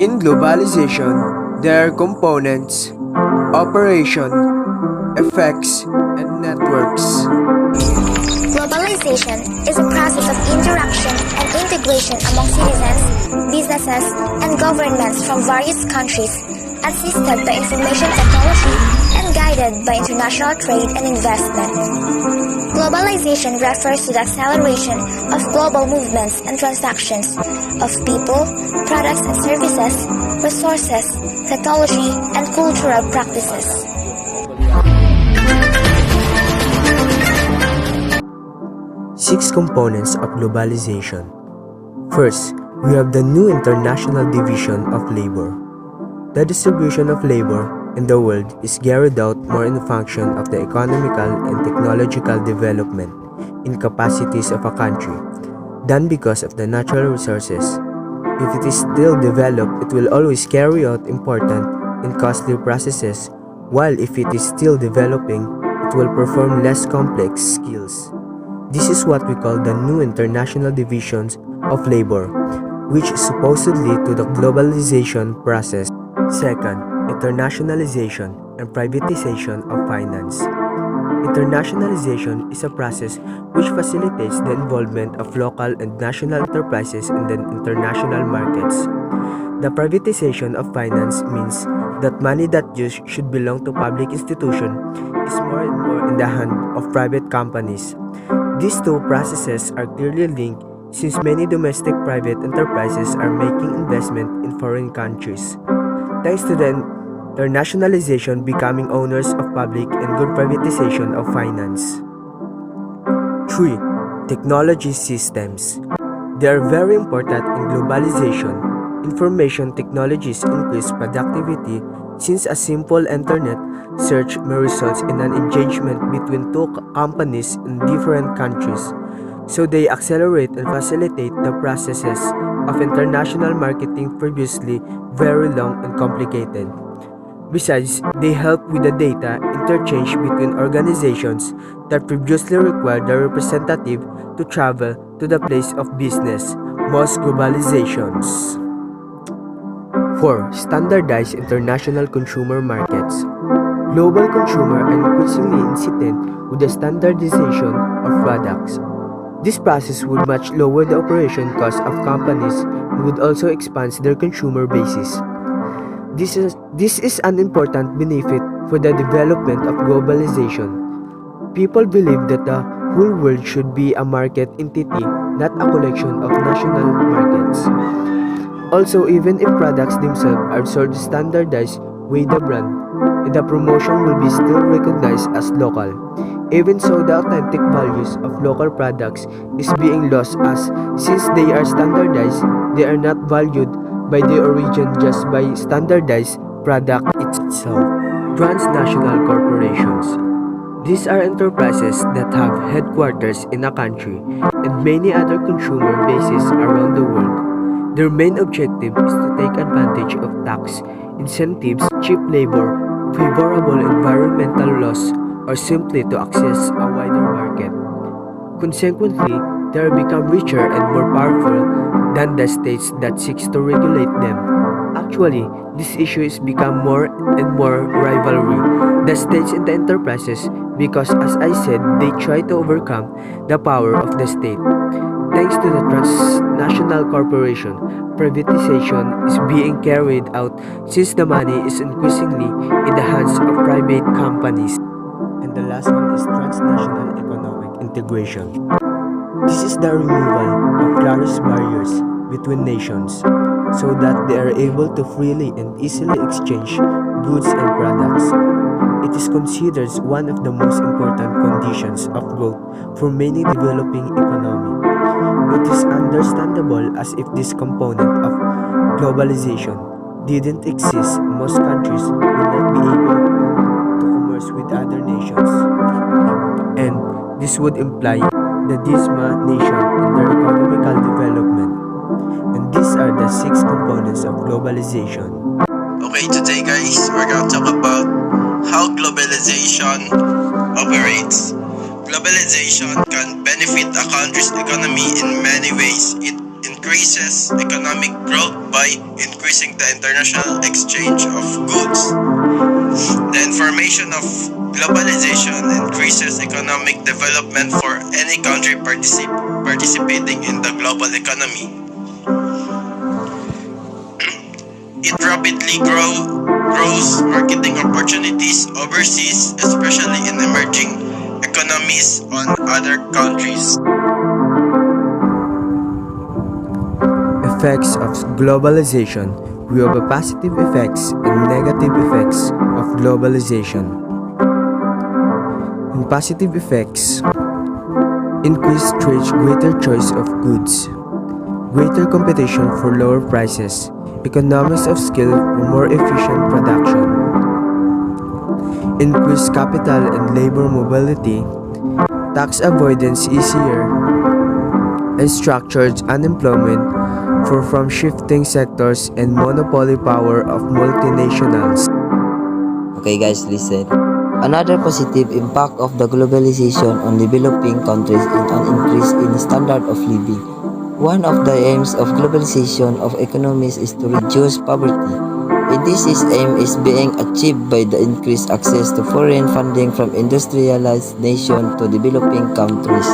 In globalization, there are components, operation, effects, and networks. Globalization is a process of interaction and integration among citizens, businesses, and governments from various countries, assisted by information technology and guided by international trade and investment. Globalization refers to the acceleration of global movements and transactions of people, products and services, resources, technology, and cultural practices. Six components of globalization. First, we have the new international division of labor. The distribution of labor in the world is carried out more in function of the economical and technological development in capacities of a country than because of the natural resources. If it is still developed, it will always carry out important and costly processes, while if it is still developing, it will perform less complex skills. This is what we call the new international divisions of labor, which is supposedly to the globalization process. Second, internationalization and privatization of finance. Internationalization is a process which facilitates the involvement of local and national enterprises in the international markets. The privatization of finance means that money that should belong to public institutions is more and more in the hand of private companies. These two processes are clearly linked since many domestic private enterprises are making investment in foreign countries. Thanks to the internationalization becoming owners of public and good privatization of finance. 3. Technology systems. They are very important in globalization. Information technologies increase productivity since a simple internet search may result in an engagement between two companies in different countries. So they accelerate and facilitate the processes of international marketing previously very long and complicated. Besides, they help with the data interchange between organizations that previously required the representative to travel to the place of business, most globalizations. 4. Standardized international consumer markets. Global consumers are increasingly insistent with the standardization of products. This process would much lower the operation cost of companies and would also expand their consumer bases. This is an important benefit for the development of globalization. People believe that the whole world should be a market entity, not a collection of national markets. Also, even if products themselves are sold standardized with the brand, the promotion will be still recognized as local. Even so, the authentic values of local products is being lost as since they are standardized, they are not valued by the origin just by standardized product itself. Transnational corporations. These are enterprises that have headquarters in a country and many other consumer bases around the world. Their main objective is to take advantage of tax incentives, cheap labor, favorable environmental laws, or simply to access a wider market. Consequently, they have become richer and more powerful than the states that seeks to regulate them. Actually, this issue is become more and more rivalry, the states and the enterprises, because as I said, they try to overcome the power of the state. Thanks to the transnational corporation, privatization is being carried out since the money is increasingly in the hands of private companies. And the last one is transnational economic integration. This is the removal of various barriers between nations so that they are able to freely and easily exchange goods and products. It is considered one of the most important conditions of growth for many developing economies. It is understandable as if this component of globalization didn't exist, most countries would not be able to commerce with other nations. And this would imply the dismal nation in their economical development. And these are the 6 components of globalization. Okay, today guys, we're gonna talk about how globalization operates. Globalization can benefit a country's economy in many ways. It increases economic growth by increasing the international exchange of goods. The information of globalization increases economic development for any country participating in the global economy. It rapidly grows marketing opportunities overseas, especially in emerging economies on other countries. Effects of globalization. We have a positive effects and negative effects of globalization. In positive effects, increased trade, greater choice of goods, greater competition for lower prices, economies of scale for more efficient production, increased capital and labor mobility, tax avoidance easier, and structured unemployment from shifting sectors and monopoly power of multinationals. Okay guys, listen. Another positive impact of the globalization on developing countries is an increase in standard of living. One of the aims of globalization of economies is to reduce poverty. And this aim is being achieved by the increased access to foreign funding from industrialized nations to developing countries.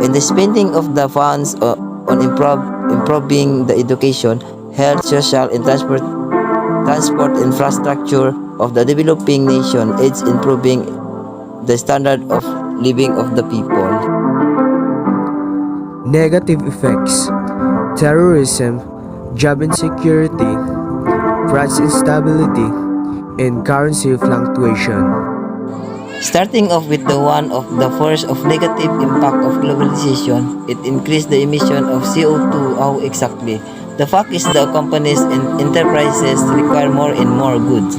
And the spending of the funds on improving the education, health, social, and transport infrastructure of the developing nation aids improving the standard of living of the people. Negative effects: terrorism, job insecurity, price instability, and currency fluctuation. Starting off with the one of the first of negative impact of globalization, it increased the emission of CO2. How exactly? The fact is the companies and enterprises require more and more goods,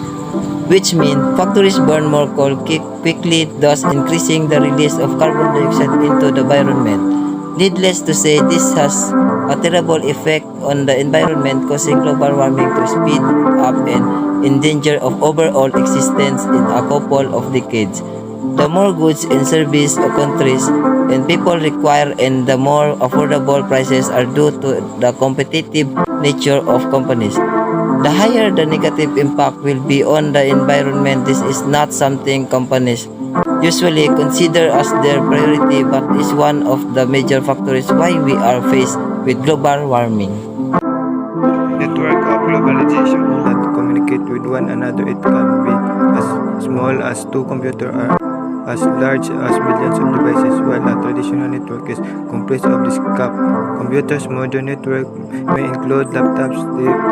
which mean factories burn more coal quickly, thus increasing the release of carbon dioxide into the environment. Needless to say, this has a terrible effect on the environment, causing global warming to speed up and in danger of overall existence in a couple of decades. The more goods and services countries and people require and the more affordable prices are due to the competitive nature of companies, the higher the negative impact will be on the environment. This is not something companies usually consider as their priority, but is one of the major factors why we are faced with global warming. Network of globalization that communicate with one another. It can be as small as two computers or as large as millions of devices, while a traditional network is comprised of computers. Modern network may include laptops,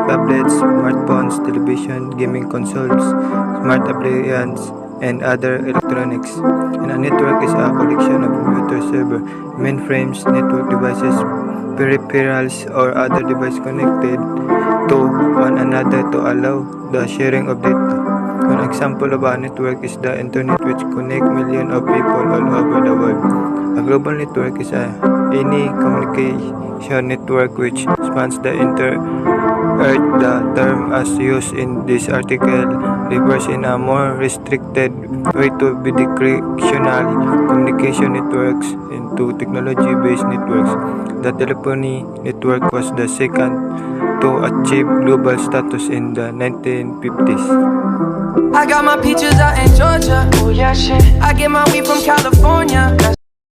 tablets, smartphones, television, gaming consoles, smart appliances, and other electronics. And a network is a collection of computer server, mainframes, network devices, peripherals, or other devices connected to one another to allow the sharing of data. One example of a network is the internet, which connects millions of people all over the world. A global network is any communication network which spans the entire earth. The term as used in this article refers in a more restricted way to bidirectional communication networks into technology-based networks. The telephony network was the second to achieve global status in the 1950s. I got my peaches out in Georgia. Oh yeah, shit. I get my weed from California. That's